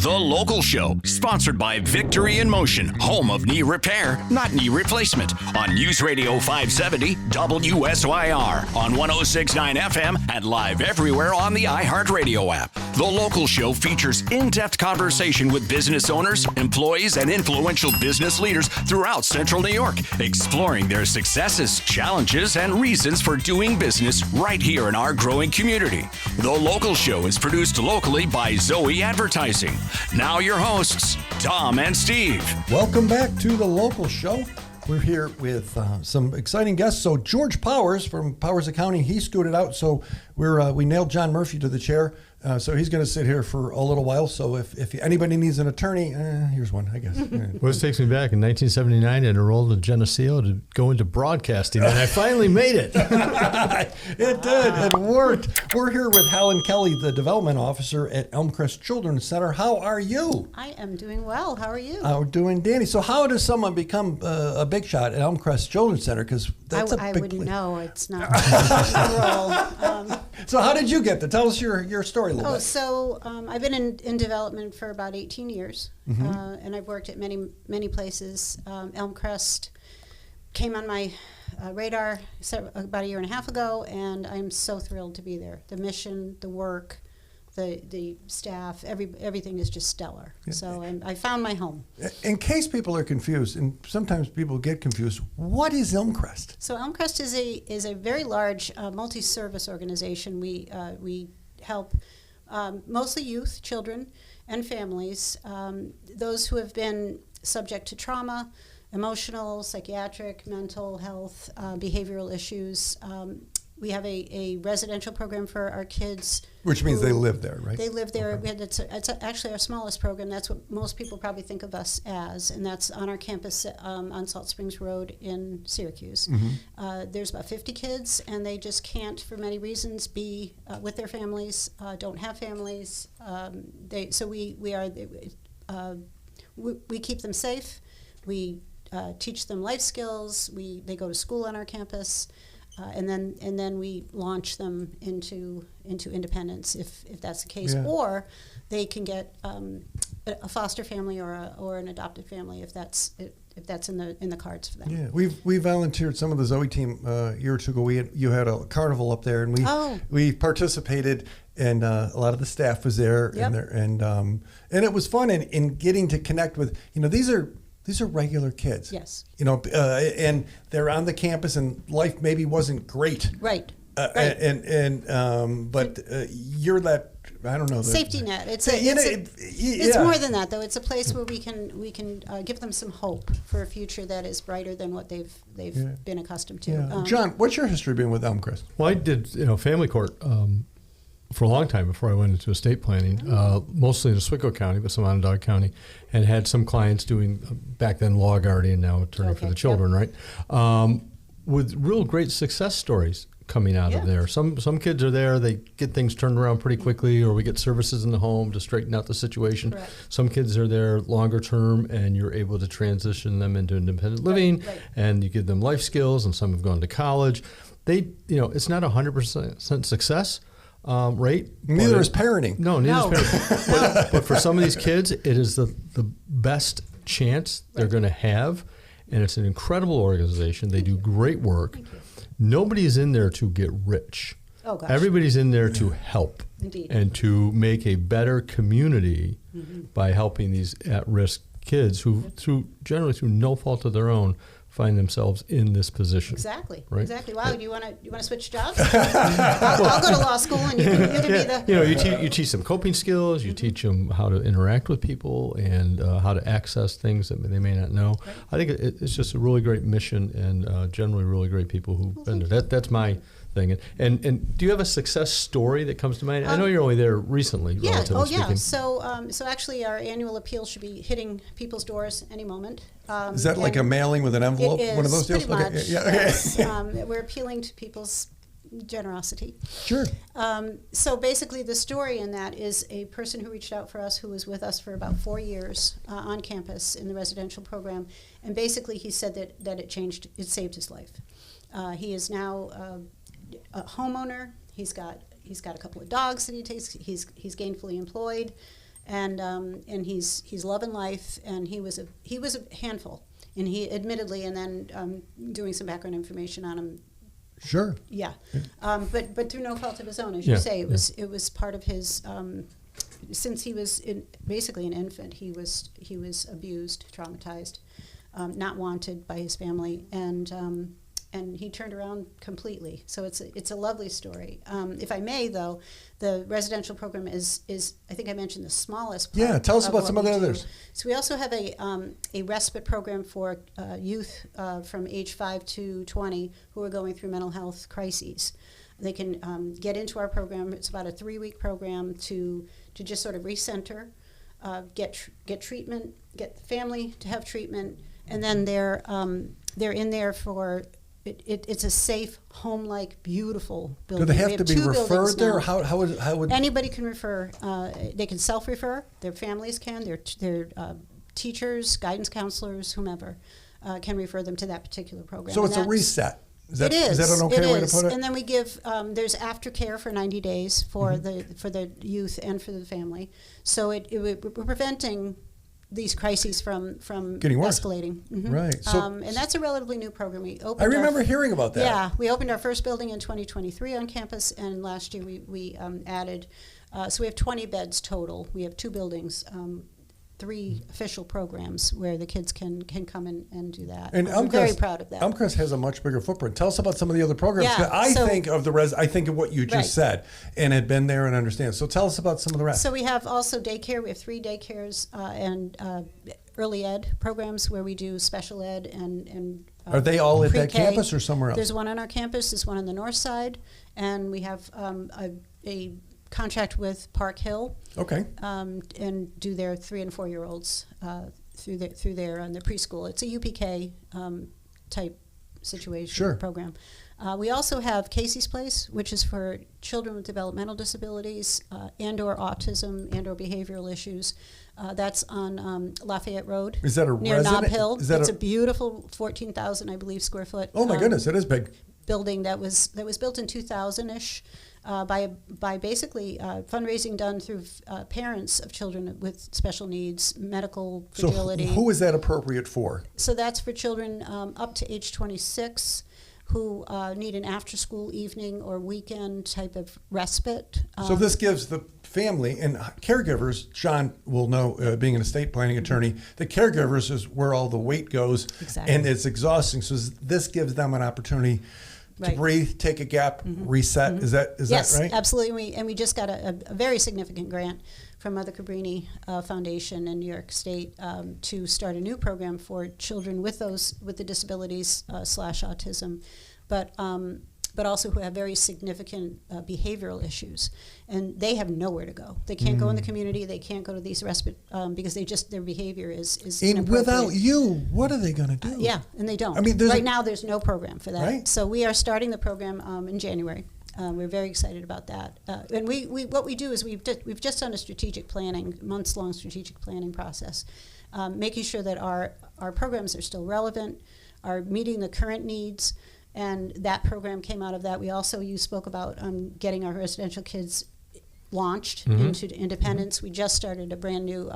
The Local Show, sponsored by Victory in Motion, home of knee repair, not knee replacement, on News Radio 570 WSYR, on 106.9 FM, and live everywhere on the iHeartRadio app. The Local Show features in-depth conversation with business owners, employees, and influential business leaders throughout Central New York, exploring their successes, challenges, and reasons for doing business right here in our growing community. The Local Show is produced locally by Zoe Advertising. Now your hosts, Tom and Steve. Welcome back to The Local Show. We're here with some exciting guests. So George Powers from Powers Accounting, he scooted out. So we nailed John Murphy to the chair. So he's going to sit here for a little while. So if anybody needs an attorney, here's one, I guess. Well, this takes me back. In 1979, I enrolled in Geneseo to go into broadcasting, and I finally made it. It did. It worked. We're here with Helen Kelley, the development officer at Elmcrest Children's Center. How are you? I am doing well. How are you? We're doing dandy. So how does someone become a big shot at Elmcrest Children's Center? Because that's I a big wouldn't place. know. It's not my role. So how did you get there? Tell us your story a little bit. So I've been in development for about 18 years, and I've worked at many places. Elmcrest came on my radar about a year and a half ago, and I'm so thrilled to be there. The mission, the work, the staff, everything is just stellar. Yeah. So I found my home. In case people are confused, and sometimes people get confused, what is Elmcrest? So Elmcrest is a very large multi-service organization. We help mostly youth, children, and families, those who have been subject to trauma, emotional, psychiatric, mental health, behavioral issues. We have a residential program for our kids. Which means they live there, right? They live there. Okay. It's actually our smallest program. That's what most people probably think of us as, and that's on our campus on Salt Springs Road in Syracuse. There's about 50 kids, and they just can't, for many reasons, be with their families, don't have families. We keep them safe. We teach them life skills. They go to school on our campus. And then we launch them into independence if that's the case, yeah. Or they can get a foster family or an adopted family if that's in the cards for them. Yeah, we volunteered. Some of the Zoe team a year or two ago. You had a carnival up there, and we participated, and a lot of the staff was there, yep. and it was fun in getting to connect with these are regular kids. Yes. And they're on the campus, and life maybe wasn't great. Right. Right. But you're that, I don't know. Safety net. It's more than that, though. It's a place where we can give them some hope for a future that is brighter than what they've been accustomed to. Yeah. John, what's your history been with Elmcrest? Well, I did family court for a long time before I went into estate planning, mostly in Oswego County, but some Onondaga County, and had some clients doing, back then, law guardian, now attorney for the children, yep. Right? With real great success stories coming out of there. Some kids are there, they get things turned around pretty quickly, or we get services in the home to straighten out the situation. Correct. Some kids are there longer term, and you're able to transition them into independent living, right. And you give them life skills, and some have gone to college. It's not 100% success rate. Neither is parenting. No, neither is parenting. But for some of these kids, it is the best chance they're going to have, and it's an incredible organization. They do great work. Nobody's in there to get rich. Oh, gosh. Everybody's in there to help. Indeed. And to make a better community by helping these at-risk kids who, generally through no fault of their own, find themselves in this position. Exactly. Right? Exactly. Wow. Do you want to switch jobs? I'll go to law school, and you can be the. You teach them coping skills. You teach them how to interact with people and how to access things that they may not know. Right. I think it's just a really great mission, and generally really great people who've been there. That's my thing. And do you have a success story that comes to mind? I know you're only there recently, relatively speaking. So actually, our annual appeal should be hitting people's doors any moment. Is that like a mailing with an envelope? It is, one of those deals? pretty much. Okay. Yeah. Yes. We're appealing to people's generosity. Sure. So basically, the story in that is a person who reached out for us, who was with us for about 4 years on campus in the residential program, and basically he said that it saved his life. He is now a homeowner. He's got a couple of dogs that he takes. He's gainfully employed. and he's loving life, and he was a handful, and he admittedly, and then doing some background information on him. Sure. Yeah, but through no fault of his own, as you say, it was part of his. Since he was basically an infant, he was abused, traumatized, not wanted by his family, and he turned around completely. So it's a lovely story. If I may, though, the residential program is I think I mentioned the smallest part. Yeah, tell us of about what some of the we do. others. So we also have a respite program for youth from age 5 to 20 who are going through mental health crises. They can get into our program. It's about a 3-week program to just sort of recenter, get treatment, get the family to have treatment, and then they're in there for. It's a safe, home-like, beautiful building. Do they have to be 2 referred there? now. How would Anybody can refer. They can self-refer. Their families can. Their teachers, guidance counselors, whomever, can refer them to that particular program. So And it's a that's- reset. Is it is. Is that an okay way to put it? And then we give. There's aftercare for 90 days for the youth and for the family. So we're preventing these crises from Getting worse. escalating. Right. So and that's a relatively new program. We opened. I remember hearing about that. Yeah, we opened our first building in 2023 on campus, and last year we added. So we have 20 beds total. We have 2 buildings. 3 official programs where the kids can come in and do that. And I'm very proud of that. Elmcrest has a much bigger footprint. Tell us about some of the other programs. Yeah, 'Cause I so- think of what you just Right. said and had been there and understand. So tell us about some of the rest. So we have also daycare. We have 3 daycares and early ed programs where we do special ed and Are they all at that pre-K. campus or somewhere else? There's one on our campus. There's one on the north side, and we have a contract with Park Hill. Okay. And do their 3 and 4-year-olds through their preschool. It's a UPK type situation. Sure. Program. We also have Casey's Place, which is for children with developmental disabilities and/or autism and/or behavioral issues. That's on Lafayette Road. Is that a near resident? Nob Hill? Is that It's a a beautiful 14,000, I believe, square foot. Oh my goodness, it is big. Building that was built in 2000-ish by basically fundraising done through parents of children with special needs, medical So fragility. who is that appropriate for? So that's for children up to age 26 who need an after-school evening or weekend type of respite. So this gives the family and caregivers, John will know, being an estate planning attorney, the caregivers is where all the weight goes. Exactly. And it's exhausting. So this gives them an opportunity to Right. breathe, take a gap, reset. Is that Yes, right? absolutely. We just got a very significant grant from Mother Cabrini Foundation in New York State to start a new program for children with the disabilities / autism, but also who have very significant behavioral issues, and they have nowhere to go. They can't go in the community. They can't go to these respite because their behavior is And inappropriate. without you, what are they going to do? Yeah, and they don't. I mean, right now there's no program for that. Right. So we are starting the program in January. We're very excited about that. And we what we do is we've just done a strategic planning, months-long strategic planning process, making sure that our programs are still relevant, are meeting the current needs, and that program came out of that. You spoke about getting our residential kids launched into independence. We just started a brand new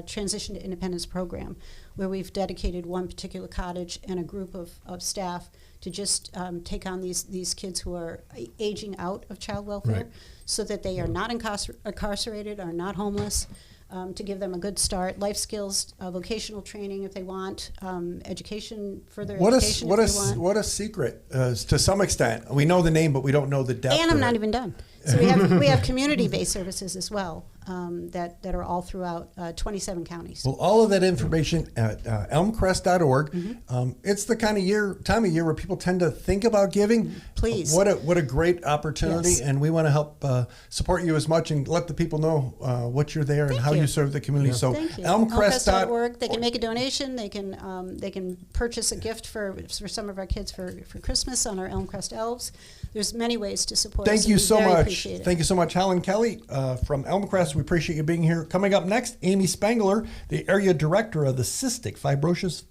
transition to independence program where we've dedicated one particular cottage and a group of staff to just take on these kids who are aging out of child welfare, Right. so that they are not incarcerated, are not homeless, to give them a good start, life skills, vocational training if they want, education, further education if they want. What a secret to some extent. We know the name, but we don't know the depth. And of I'm not it. even done. So we have community-based services as well that are all throughout 27 counties. Well, all of that information at elmcrest.org. It's the kind of time of year where people tend to think about giving. Please. What a great opportunity, Yes. and we want to help support you as much and let the people know what you're there and Thank how you you. serve the community. So Thank you. elmcrest.org. They can make a donation. They can purchase a gift for some of our kids for Christmas on our Elmcrest Elves. There's many ways to support us. Thank you and we so very much. appreciate it. Thank you so much, Helen Kelley from Elmcrest. We appreciate you being here. Coming up next, Amy Spangler, the area director of the Cystic Fibrosis.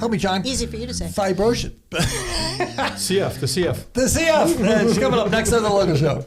Help me, John. Easy for you to say. Fibrosis. CF, the CF. The CF. She's coming up next on the Local Show.